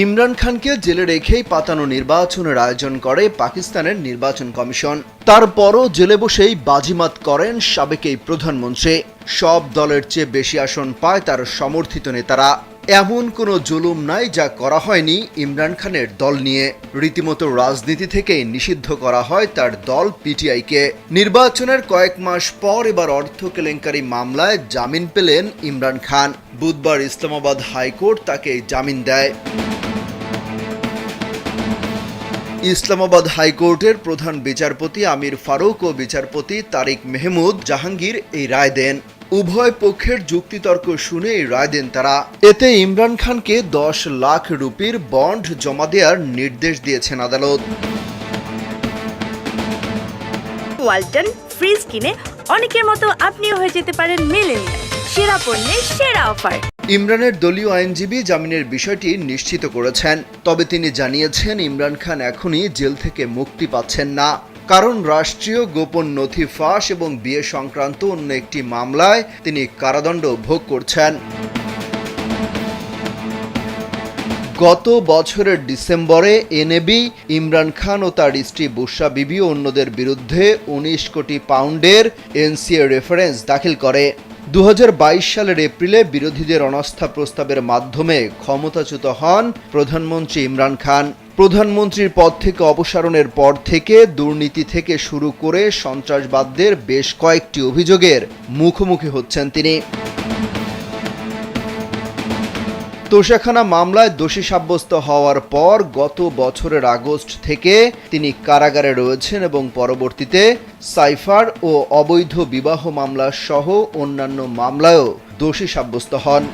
ইমরান খানকে জেলে রেখেই পাতানো নির্বাচনের আয়োজন করে পাকিস্তানের নির্বাচন কমিশন। তারপরও জেলে বসেই বাজিমাত করেন সাবেক এই প্রধানমন্ত্রী। সব দলের চেয়ে বেশি আসন পায় তার সমর্থিত নেতারা। এমন কোনো জুলুম নাই যা করা হয়নি ইমরান খানের দল নিয়ে। রীতিমতো রাজনীতি থেকে নিষিদ্ধ করা হয় তার দল পিটিআইকে। নির্বাচনের কয়েক মাস পর এবার অর্থ কেলেঙ্কারি মামলায় জামিন পেলেন ইমরান খান। বুধবার ইসলামাবাদ হাইকোর্ট তাকে জামিন দেয়। ইসলামাবাদ হাইকোর্টের প্রধান বিচারপতি আমির ফারুক ও বিচারপতি তারিক মেহমুদ জাহাঙ্গীর এই রায় দেন। উভয় পক্ষের যুক্তিতর্ক শুনে এই রায় দেন তারা। এতে ইমরান খানকে 10 লাখ রুপির বন্ড জমা দেওয়ার নির্দেশ দিয়েছেন আদালত। ওয়ালটন ফ্রিজ কিনে অনেকের মতো আপনিও হয়ে যেতে পারেন মিলেনিয়াল। সেরা পণ্যের সেরা অফার। ইমরানের দলীয় আইনজীবী জামিনের বিষয়টি নিশ্চিত করেছেন, তবে তিনি জানিয়েছেন ইমরান খান এখনই জেল থেকে মুক্তি পাচ্ছেন না, কারণ রাষ্ট্রীয় গোপন নথি ফাঁস এবং বিয়ে সংক্রান্ত অন্য একটি মামলায় তিনি কারাদণ্ড ভোগ করছেন। গত বছরের ডিসেম্বরে এনএবি ইমরান খান ও তার স্ত্রী বুশরা বিবি ও অন্যদের বিরুদ্ধে 19 কোটি পাউন্ডের এনসিএ রেফারেন্স দাখিল করে। 2022 সালের এপ্রিলে বিরোধীদের অনাস্থা প্রস্তাবের মাধ্যমে ক্ষমতাচ্যুত হন প্রধানমন্ত্রী ইমরান খান। প্রধানমন্ত্রীর পদ থেকে অপসারণের পর থেকে দুর্নীতি থেকে শুরু করে সন্ত্রাসবাদদের বেশ কয়েকটি অভিযোগের মুখোমুখি হচ্ছেন তিনি। তোষাখানা মামলায় দোষী সাব্যস্ত হওয়ার পর গত বছরের আগস্ট থেকে তিনি কারাগারে রয়েছেন এবং পরবর্তীতে সাইফার ও অবৈধ বিবাহ মামলা সহ অন্যান্য মামলায়ও দোষী সাব্যস্ত হন।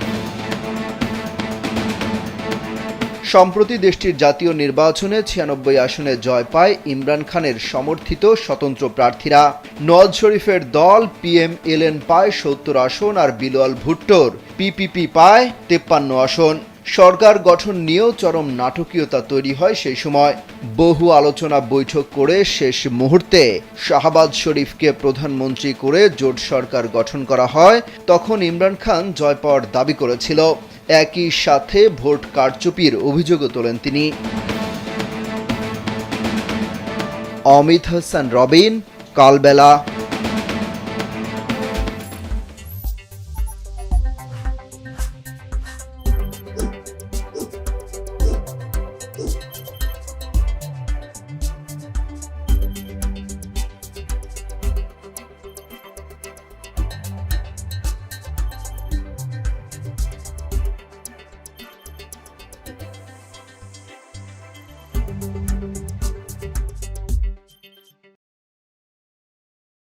সম্প্রতি দেশটির জাতীয় নির্বাচনে 96 আসনে জয় পায় ইমরান খানের সমর্থিত স্বতন্ত্র প্রার্থীরা। নওয়াজ শরীফের দল পিএমএলএন পায় 70 আসন আর বিলাওয়াল ভুট্টোর পিপিপি পায় 53 আসন। সরকার গঠন নিয়েও চরম নাটকীয়তা তৈরি হয় সেই সময়। বহু আলোচনা বৈঠক করে শেষ মুহূর্তে শাহবাজ শরীফকে প্রধানমন্ত্রী করে জোট সরকার গঠন করা হয়। তখন ইমরান খান জয় পাওয়ার দাবি করেছিল। একই সাথে ভোট কারচুপির অভিযোগও তোলেন তিনি। অমিত হাসান রবিন, কালবেলা।